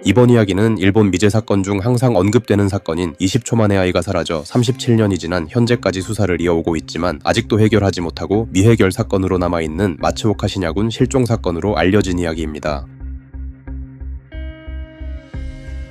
이번 이야기는 일본 미제 사건 중 항상 언급되는 사건인 20초 만에 아이가 사라져 37년이 지난 현재까지 수사를 이어오고 있지만 아직도 해결하지 못하고 미해결 사건으로 남아있는 마츠오카 시냐군 실종 사건으로 알려진 이야기입니다.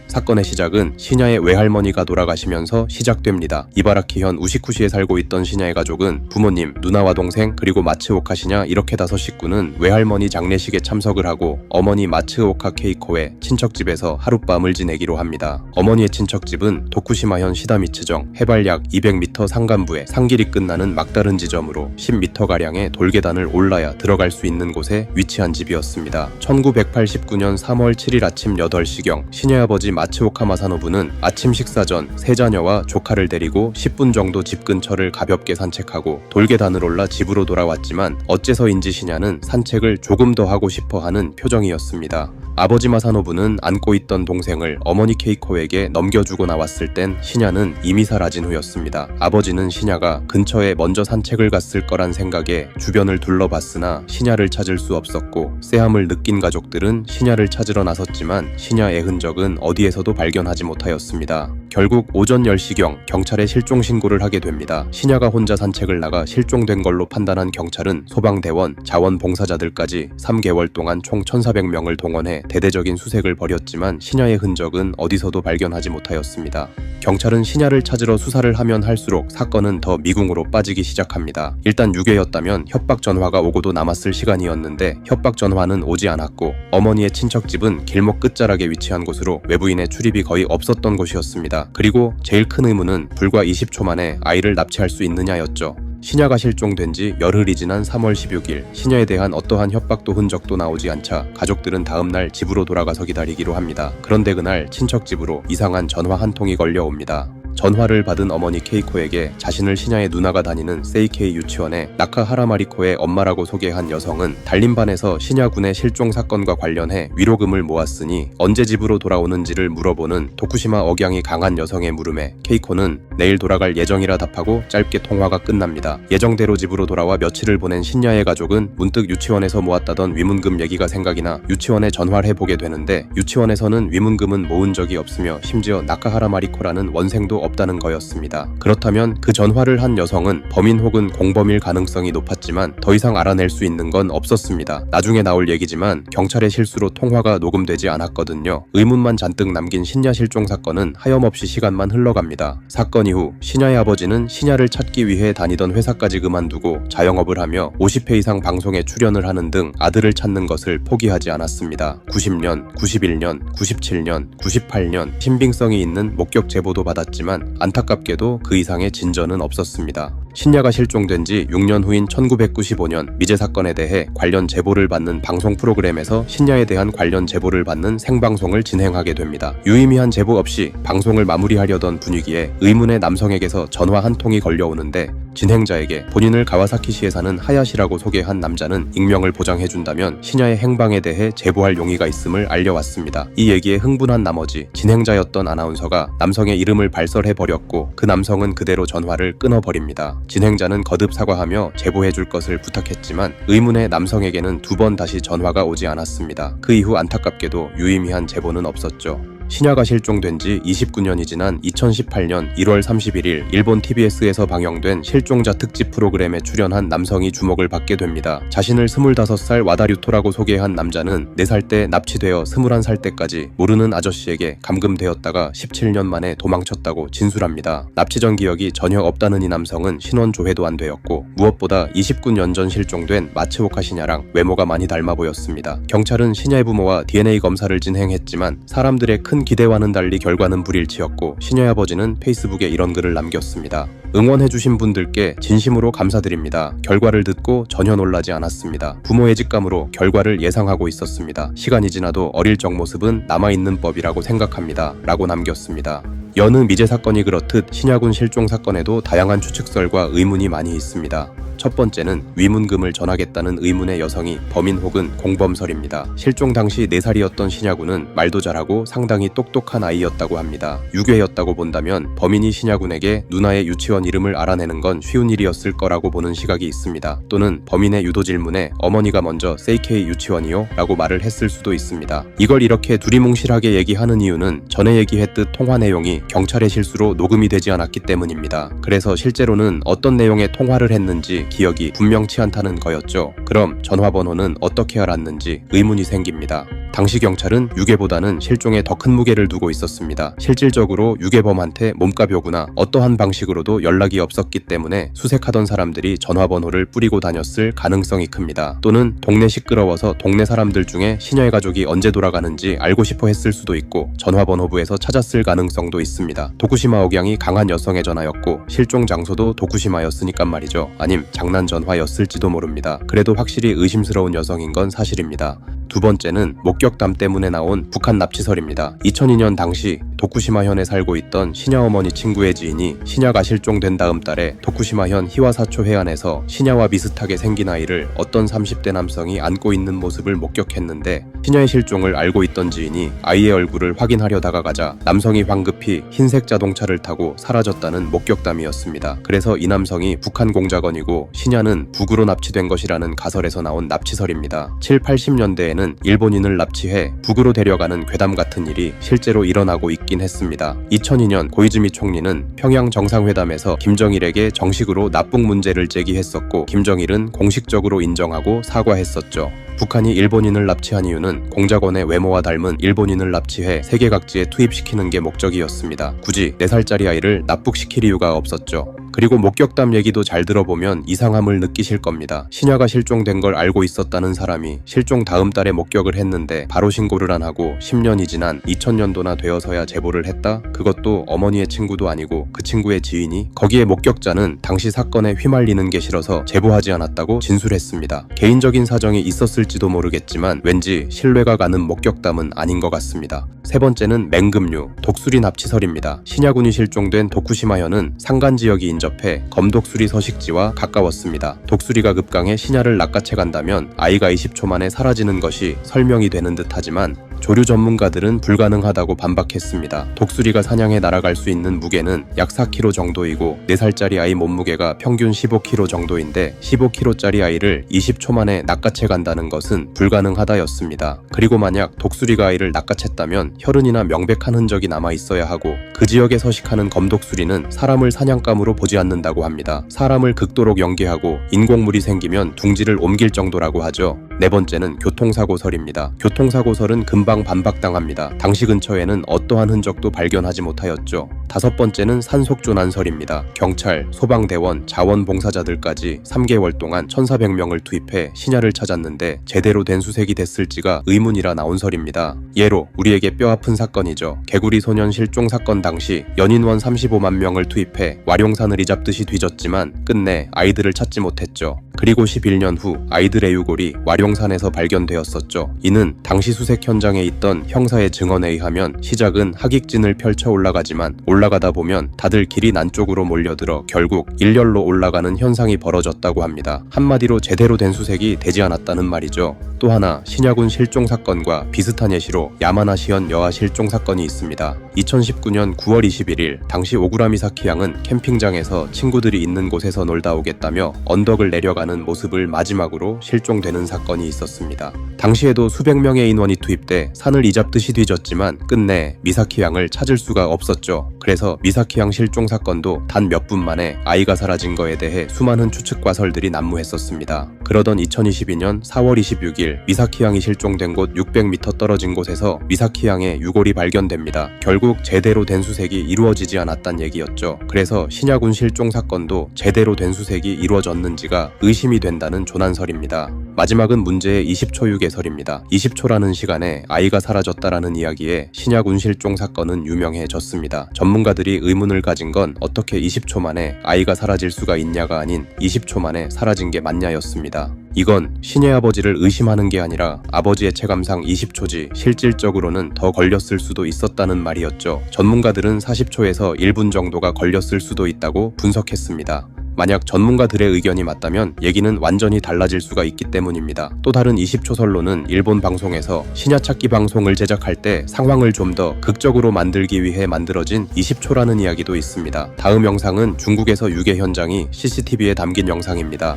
사건의 시작은 시냐의 외할머니가 돌아가시면서 시작됩니다. 이바라키현 우시쿠시에 살고 있던 시냐의 가족은 부모님, 누나와 동생, 그리고 마츠오카 시냐 이렇게 5식구는 외할머니 장례식에 참석을 하고 어머니 마츠오카 케이코의 친척집에서 하룻밤을 지내기로 합니다. 어머니의 친척집은 도쿠시마현 시다미츠정 해발 약 200m 산간부에 산길이 끝나는 막다른 지점으로 10m가량의 돌계단을 올라야 들어갈 수 있는 곳에 위치한 집이었습니다. 1989년 3월 7일 아침 8시경 시냐의 아버지 마츠오카 마사노부는 아침 식사 전 세 자녀와 조카를 데리고 10분 정도 집 근처를 가볍게 산책하고 돌계단을 올라 집으로 돌아왔지만 어째서인지 시냐는 산책을 조금 더 하고 싶어 하는 표정이었습니다. 아버지 마사노부는 안고 있던 동생을 어머니 케이코에게 넘겨주고 나왔을 땐 시냐는 이미 사라진 후였습니다. 아버지는 시냐가 근처에 먼저 산책을 갔을 거란 생각에 주변을 둘러봤으나 시냐를 찾을 수 없었고 쎄함을 느낀 가족들은 시냐를 찾으러 나섰지만 시냐의 흔적은 어디에서도 발견하지 못하였습니다. 결국 오전 10시경 경찰에 실종 신고를 하게 됩니다. 시냐가 혼자 산책을 나가 실종된 걸로 판단한 경찰은 소방대원, 자원봉사자들까지 3개월 동안 총 1,400명을 동원해 대대적인 수색을 벌였지만 시냐의 흔적은 어디서도 발견하지 못하였습니다. 경찰은 시냐를 찾으러 수사를 하면 할수록 사건은 더 미궁으로 빠지기 시작합니다. 일단 6회였다면 협박 전화가 오고도 남았을 시간이었는데 협박 전화는 오지 않았고 어머니의 친척집은 길목 끝자락에 위치한 곳으로 외부인의 출입이 거의 없었던 곳이었습니다. 그리고 제일 큰 의문은 불과 20초 만에 아이를 납치할 수 있느냐였죠. 시냐가 실종된 지 열흘이 지난 3월 16일 시냐에 대한 어떠한 협박도 흔적도 나오지 않자 가족들은 다음날 집으로 돌아가서 기다리기로 합니다. 그런데 그날 친척집으로 이상한 전화 한 통이 걸려옵니다. 전화를 받은 어머니 케이코에게 자신을 시냐의 누나가 다니는 세이케이 유치원의 나카 하라마리코의 엄마라고 소개한 여성은 단림반에서 시냐군의 실종 사건과 관련해 위로금을 모았으니 언제 집으로 돌아오는지를 물어보는 도쿠시마 억양이 강한 여성의 물음에 케이코는 내일 돌아갈 예정이라 답하고 짧게 통화가 끝납니다. 예정대로 집으로 돌아와 며칠을 보낸 시냐의 가족은 문득 유치원에서 모았다던 위문금 얘기가 생각이 나 유치원에 전화를 해보게 되는데 유치원에서는 위문금은 모은 적이 없으며 심지어 나카 하라마리코라는 원생도 없다는 거였습니다. 그렇다면 그 전화를 한 여성은 범인 혹은 공범일 가능성이 높았지만 더 이상 알아낼 수 있는 건 없었습니다. 나중에 나올 얘기지만 경찰의 실수로 통화가 녹음되지 않았거든요. 의문만 잔뜩 남긴 시냐 실종 사건은 하염없이 시간만 흘러갑니다. 사건 이후 시냐의 아버지는 시냐를 찾기 위해 다니던 회사까지 그만두고 자영업을 하며 50회 이상 방송에 출연을 하는 등 아들을 찾는 것을 포기하지 않았습니다. 90년, 91년, 97년, 98년 신빙성이 있는 목격 제보도 받았지만 안타깝게도 그 이상의 진전은 없었습니다. 시냐가 실종된 지 6년 후인 1995년 미제 사건에 대해 관련 제보를 받는 방송 프로그램에서 시냐에 대한 관련 제보를 받는 생방송을 진행하게 됩니다. 유의미한 제보 없이 방송을 마무리하려던 분위기에 의문의 남성에게서 전화 한 통이 걸려오는데 진행자에게 본인을 가와사키시에 사는 하야시라고 소개한 남자는 익명을 보장해준다면 시냐의 행방에 대해 제보할 용의가 있음을 알려왔습니다. 이 얘기에 흥분한 나머지 진행자였던 아나운서가 남성의 이름을 발설해버렸고 그 남성은 그대로 전화를 끊어버립니다. 진행자는 거듭 사과하며 제보해줄 것을 부탁했지만 의문의 남성에게는 2번 다시 전화가 오지 않았습니다. 그 이후 안타깝게도 유의미한 제보는 없었죠. 시냐가 실종된 지 29년이 지난 2018년 1월 31일 일본 TBS에서 방영된 실종자 특집 프로그램에 출연한 남성이 주목을 받게 됩니다. 자신을 25살 와다류토라고 소개한 남자는 4살 때 납치되어 21살 때까지 모르는 아저씨에게 감금되었다가 17년 만에 도망쳤다고 진술합니다. 납치 전 기억이 전혀 없다는 이 남성은 신원 조회도 안 되었고 무엇보다 29년 전 실종된 마츠오카 시냐랑 외모가 많이 닮아 보였습니다. 경찰은 시냐의 부모와 DNA 검사를 진행했지만 사람들의 큰 기대와는 달리 결과는 불일치였고 시냐의 아버지는 페이스북에 이런 글을 남겼습니다. 응원해주신 분들께 진심으로 감사드립니다. 결과를 듣고 전혀 놀라지 않았습니다. 부모의 직감으로 결과를 예상하고 있었습니다. 시간이 지나도 어릴 적 모습은 남아있는 법이라고 생각합니다. 라고 남겼습니다. 여느 미제 사건이 그렇듯 시냐군 실종 사건에도 다양한 추측설과 의문이 많이 있습니다. 첫 번째는 위문금을 전하겠다는 의문의 여성이 범인 혹은 공범설입니다. 실종 당시 4살이었던 신야군은 말도 잘하고 상당히 똑똑한 아이였다고 합니다. 유괴였다고 본다면 범인이 신야군에게 누나의 유치원 이름을 알아내는 건 쉬운 일이었을 거라고 보는 시각이 있습니다. 또는 범인의 유도 질문에 어머니가 먼저 세이케이 유치원이요? 라고 말을 했을 수도 있습니다. 이걸 이렇게 두리뭉실하게 얘기하는 이유는 전에 얘기했듯 통화 내용이 경찰의 실수로 녹음이 되지 않았기 때문입니다. 그래서 실제로는 어떤 내용의 통화를 했는지 기억이 분명치 않다는 거였죠. 그럼 전화번호는 어떻게 알았는지 의문이 생깁니다. 당시 경찰은 유괴보다는 실종에 더 큰 무게를 두고 있었습니다. 실질적으로 유괴범한테 몸값요구나 어떠한 방식으로도 연락이 없었기 때문에 수색하던 사람들이 전화번호를 뿌리고 다녔을 가능성이 큽니다. 또는 동네 시끄러워서 동네 사람들 중에 시녀의 가족이 언제 돌아가는지 알고 싶어 했을 수도 있고 전화번호부에서 찾았을 가능성도 있습니다. 도쿠시마 억양이 강한 여성의 전화였고 실종 장소도 도쿠시마였으니깐 말이죠. 아님 장난 전화였을지도 모릅니다. 그래도 확실히 의심스러운 여성인 건 사실입니다. 두 번째는 목격담 때문에 나온 북한 납치설입니다. 2002년 당시 도쿠시마현에 살고 있던 시냐 어머니 친구의 지인이 시냐가 실종된 다음 달에 도쿠시마현 히와사초 해안에서 시냐와 비슷하게 생긴 아이를 어떤 30대 남성이 안고 있는 모습을 목격했는데 시냐의 실종을 알고 있던 지인이 아이의 얼굴을 확인하려 다가가자 남성이 황급히 흰색 자동차를 타고 사라졌다는 목격담이었습니다. 그래서 이 남성이 북한 공작원이고 시냐는 북으로 납치된 것이라는 가설에서 나온 납치설입니다. 7, 80년대에는 일본인을 납치해 북으로 데려가는 괴담 같은 일이 실제로 일어나고 있긴 했습니다. 2002년 고이즈미 총리는 평양 정상회담에서 김정일에게 정식으로 납북 문제를 제기했었고 김정일은 공식적으로 인정하고 사과했었죠. 북한이 일본인을 납치한 이유는 공작원의 외모와 닮은 일본인을 납치해 세계 각지에 투입시키는 게 목적이었습니다. 굳이 4살짜리 아이를 납북시킬 이유가 없었죠. 그리고 목격담 얘기도 잘 들어보면 이상함을 느끼실 겁니다. 시냐가 실종된 걸 알고 있었다는 사람이 실종 다음 달에 목격을 했는데 바로 신고를 안 하고 10년이 지난 2000년도나 되어서야 제보를 했다? 그것도 어머니의 친구도 아니고 그 친구의 지인이? 거기에 목격자는 당시 사건에 휘말리는 게 싫어서 제보하지 않았다고 진술했습니다. 개인적인 사정이 있었을지도 모르겠지만 왠지 신뢰가 가는 목격담은 아닌 것 같습니다. 세 번째는 맹금류, 독수리 납치설입니다. 시냐군이 실종된 도쿠시마현은 산간 지역이 인접해 검독수리 서식지와 가까웠습니다. 독수리가 급강해 시냐를 낚아채 간다면 아이가 20초 만에 사라지는 것이 설명이 되는 듯하지만 조류 전문가들은 불가능하다고 반박했습니다. 독수리가 사냥해 날아갈 수 있는 무게는 약 4kg 정도이고 4살짜리 아이 몸무게가 평균 15kg 정도인데 15kg짜리 아이를 20초 만에 낚아채 간다는 것은 불가능하다였습니다. 그리고 만약 독수리가 아이를 낚아챘다면 혈흔이나 명백한 흔적이 남아 있어야 하고 그 지역에 서식하는 검독수리는 사람을 사냥감으로 보지 않는다고 합니다. 사람을 극도로 연계하고 인공물이 생기면 둥지를 옮길 정도라고 하죠. 네 번째는 교통사고설입니다. 교통사고설은 금방 반박당합니다. 당시 근처에는 어떠한 흔적도 발견하지 못하였죠. 다섯 번째는 산속조난설입니다. 경찰, 소방대원, 자원봉사자들까지 3개월 동안 1,400명을 투입해 시냐를 찾았는데 제대로 된 수색이 됐을지가 의문이라 나온 설입니다. 예로 우리에게 뼈아픈 사건이죠. 개구리 소년 실종 사건 당시 연인원 35만 명을 투입해 와룡산을 이잡듯이 뒤졌지만 끝내 아이들을 찾지 못했죠. 그리고 11년 후 아이들 애유골이 와룡산에서 발견되었었죠. 이는 당시 수색 현장에 있던 형사의 증언에 의하면 시작은 하객진을 펼쳐 올라가지만 올라가다 보면 다들 길이 난쪽으로 몰려들어 결국 일렬로 올라가는 현상이 벌어졌다고 합니다. 한마디로 제대로 된 수색이 되지 않았다는 말이죠. 또 하나 시냐군 실종 사건과 비슷한 예시로 야마나시현 여아 실종 사건이 있습니다. 2019년 9월 21일 당시 오구라미사키 양은 캠핑장에서 친구들이 있는 곳에서 놀다 오겠다며 언덕을 내려가는 모습을 마지막으로 실종되는 사건이 있었습니다. 당시에도 수백 명의 인원이 투입돼 산을 이잡듯이 뒤졌지만 끝내 미사키 양을 찾을 수가 없었죠. 그래서 미사키 양 실종 사건도 단 몇 분 만에 아이가 사라진 거에 대해 수많은 추측과 설들이 난무했었습니다. 그러던 2022년 4월 26일 미사키 양이 실종된 곳 600m 떨어진 곳에서 미사키 양의 유골이 발견됩니다. 결국 제대로 된 수색이 이루어지지 않았단 얘기였죠. 그래서 시냐군 실종 사건도 제대로 된 수색이 이루어졌는지가 의심이 된다는 조난설입니다. 마지막은 문제의 20초 유괴설입니다. 20초라는 시간에 아이가 사라졌다라는 이야기에 시냐군 실종 사건은 유명해졌습니다. 전문가들이 의문을 가진 건 어떻게 20초 만에 아이가 사라질 수가 있냐가 아닌 20초 만에 사라진 게 맞냐였습니다. 이건 신의 아버지를 의심하는 게 아니라 아버지의 체감상 20초지 실질적으로는 더 걸렸을 수도 있었다는 말이었죠. 전문가들은 40초에서 1분 정도가 걸렸을 수도 있다고 분석했습니다. 만약 전문가들의 의견이 맞다면 얘기는 완전히 달라질 수가 있기 때문입니다. 또 다른 20초설로는 일본 방송에서 시냐찾기 방송을 제작할 때 상황을 좀 더 극적으로 만들기 위해 만들어진 20초라는 이야기도 있습니다. 다음 영상은 중국에서 유괴 현장이 CCTV에 담긴 영상입니다.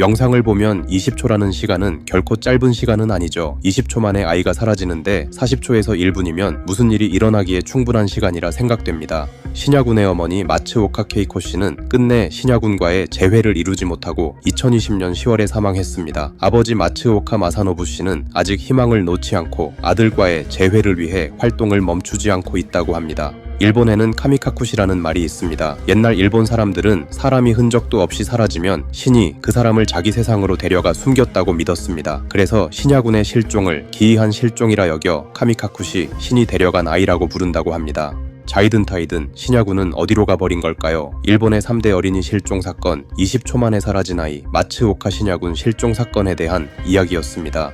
영상을 보면 20초라는 시간은 결코 짧은 시간은 아니죠. 20초 만에 아이가 사라지는데 40초에서 1분이면 무슨 일이 일어나기에 충분한 시간이라 생각됩니다. 신야군의 어머니 마츠오카 케이코 씨는 끝내 신야군과의 재회를 이루지 못하고 2020년 10월에 사망했습니다. 아버지 마츠오카 마사노부 씨는 아직 희망을 놓지 않고 아들과의 재회를 위해 활동을 멈추지 않고 있다고 합니다. 일본에는 카미카쿠시라는 말이 있습니다. 옛날 일본 사람들은 사람이 흔적도 없이 사라지면 신이 그 사람을 자기 세상으로 데려가 숨겼다고 믿었습니다. 그래서 신야군의 실종을 기이한 실종이라 여겨 카미카쿠시, 신이 데려간 아이라고 부른다고 합니다. 자이든 타이든 신야군은 어디로 가버린 걸까요? 일본의 3대 어린이 실종 사건, 20초 만에 사라진 아이, 마츠오카 신야군 실종 사건에 대한 이야기였습니다.